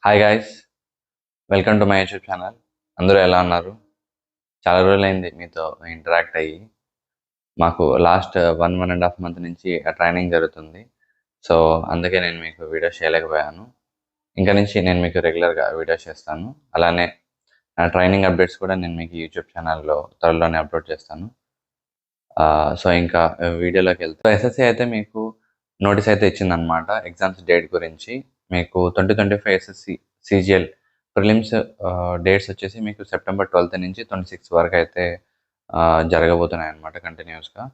Hi guys, welcome to my YouTube channel. అందరూ ఎలా ఉన్నారు? చాలా రోజులైంది మీతో ఇంటరాక్ట్ అయ్యి. మాకు లాస్ట్ 1.5 మంత్ నుంచి ట్రైనింగ్ జరుగుతుంది. సో అందుకే నేను మీకు వీడియోస్ చేయలేకపోయాను. ఇంకా నుంచి నేను మీకు రెగ్యులర్గా వీడియోస్ చేస్తాను. అలానే నా ట్రైనింగ్ అప్డేట్స్ కూడా నేను మీకు యూట్యూబ్ ఛానల్లో త్వరలోనే అప్లోడ్ చేస్తాను. సో ఇంకా వీడియోలోకి వెళ్తే ఎస్ఎస్సి అయితే మీకు నోటీస్ అయితే ఇచ్చిందనమాట ఎగ్జామ్స్ డేట్ గురించి. మీకు 2025 ఎస్ఎస్సి సిజిఎల్ ప్రిలిమ్స్ డేట్స్ వచ్చేసి మీకు సెప్టెంబర్ 12th నుంచి 26 వరకు అయితే జరగబోతున్నాయి అనమాట కంటిన్యూస్గా.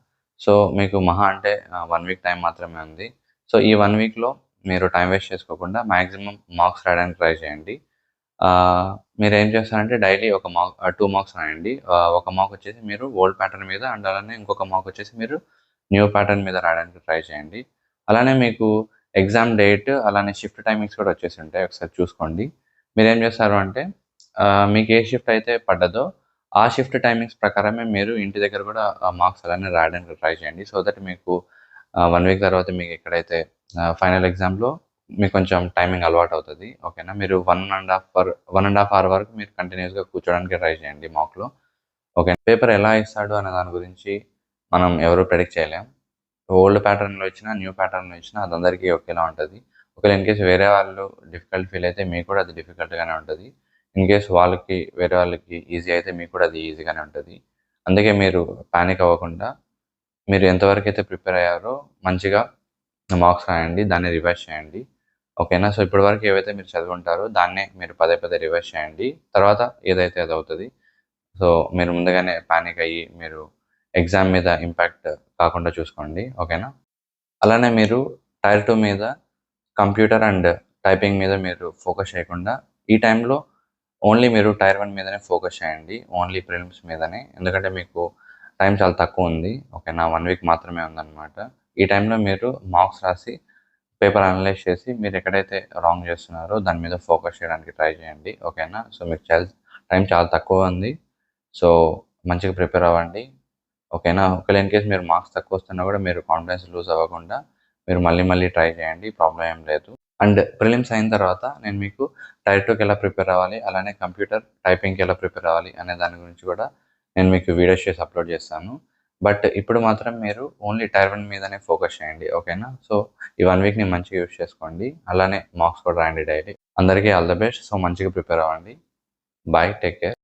సో మీకు మహా అంటే 1 వీక్ టైం మాత్రమే ఉంది. సో ఈ 1 వీక్లో మీరు టైం వేస్ట్ చేసుకోకుండా మ్యాక్సిమం మార్క్స్ రాయడానికి ట్రై చేయండి. మీరేం చేస్తారంటే డైలీ ఒక మాక్ 2 మార్క్స్ రాయండి. ఒక మార్క్ వచ్చేసి మీరు ఓల్డ్ ప్యాటర్న్ మీద అండ్ అలానే ఇంకొక మార్క్ వచ్చేసి మీరు న్యూ ప్యాటర్న్ మీద రాయడానికి ట్రై చేయండి. అలానే మీకు ఎగ్జామ్ డేట్ అలానే షిఫ్ట్ టైమింగ్స్ కూడా వచ్చేసి ఉంటాయి. ఒకసారి చూసుకోండి. మీరేం చేస్తారు అంటే మీకు ఏ షిఫ్ట్ అయితే పడ్డదో ఆ షిఫ్ట్ టైమింగ్స్ ప్రకారమే మీరు ఇంటి దగ్గర కూడా మార్క్స్ అలానే రాయడానికి ట్రై చేయండి. సో దట్ మీకు 1 వీక్ తర్వాత మీకు ఎక్కడైతే ఫైనల్ ఎగ్జామ్‌లో మీకు కొంచెం టైమింగ్ అలవాటు అవుతుంది. ఓకేనా? మీరు 1.5 అవర్ వరకు మీరు కంటిన్యూస్గా కూర్చోడానికి ట్రై చేయండి మాక్‌లో. ఓకే. పేపర్ ఎలా ఇస్తాడు అనే దాని గురించి మనం ఎవరు ప్రెడిక్ట్ చేయలేం. ఓల్డ్ ప్యాటర్న్‌లో ఇచ్చినా, న్యూ ప్యాటర్న్‌లో ఇచ్చినా అది అందరికీ ఒకేలా ఉంటుంది. ఒకవేళ ఇన్‌కేస్ వేరే వాళ్ళు డిఫికల్ట్ ఫీల్ అయితే మీకు కూడా అది డిఫికల్ట్‌గానే ఉంటుంది. ఇన్‌కేస్ వేరే వాళ్ళకి ఈజీ అయితే మీకు కూడా అది ఈజీగానే ఉంటుంది. అందుకే మీరు పానిక్ అవ్వకుండా మీరు ఎంతవరకు అయితే ప్రిపేర్ అయ్యారో మంచిగా మార్క్స్ రాయండి. దాన్ని రివైజ్ చేయండి. ఓకేనా? సో ఇప్పటివరకు ఏవైతే మీరు చదివుంటారో దాన్నే మీరు పదే పదే రివైజ్ చేయండి. తర్వాత ఏదైతే అది అవుతది. సో మీరు ముందుగానే పానిక్ అయ్యి మీరు ఎగ్జామ్ మీద ఇంపాక్ట్ కాకుండా చూసుకోండి. ఓకేనా? అలానే మీరు టైర్ 2 మీద కంప్యూటర్ అండ్ టైపింగ్ మీద మీరు ఫోకస్ చేయకుండా ఈ టైంలో ఓన్లీ మీరు టైర్ 1 మీదనే ఫోకస్ చేయండి. ఓన్లీ ప్రిలిమ్స్ మీదనే. ఎందుకంటే మీకు టైం చాలా తక్కువ ఉంది. ఓకేనా? 1 వీక్ మాత్రమే ఉందన్నమాట. ఈ టైంలో మీరు మార్క్స్ రాసి పేపర్ అనలైజ్ చేసి మీరు ఎక్కడైతే రాంగ్ చేస్తున్నారో దాని మీద ఫోకస్ చేయడానికి ట్రై చేయండి. ఓకేనా? సో మీకు టైం చాలా తక్కువ ఉంది. సో మంచిగా ప్రిపేర్ అవ్వండి. ఓకేనా? ఒకవేళ ఇన్‌కేస్ మీరు మార్క్స్ తక్కువ వస్తున్నా కూడా మీరు కాన్ఫిడెన్స్ లూజ్ అవ్వకుండా మీరు మళ్ళీ ట్రై చేయండి. ప్రాబ్లమ్ ఏం లేదు. అండ్ ప్రిలిమ్స్ అయిన తర్వాత నేను మీకు టైర్ 2కి ఎలా ప్రిపేర్ అవ్వాలి, అలానే కంప్యూటర్ టైపింగ్‌కి ఎలా ప్రిపేర్ అవ్వాలి అనే దాని గురించి కూడా నేను మీకు వీడియోస్ చేసి అప్లోడ్ చేస్తాను. బట్ ఇప్పుడు మాత్రం మీరు ఓన్లీ టైర్ 1 మీదనే ఫోకస్ చేయండి. ఓకేనా? సో ఈ 1 వీక్‌ని మంచిగా యూజ్ చేసుకోండి. అలానే మార్క్స్ కూడా రాయండి డైలీ. అందరికీ ఆల్ ద బెస్ట్. సో మంచిగా ప్రిపేర్ అవ్వండి. బాయ్. Take care.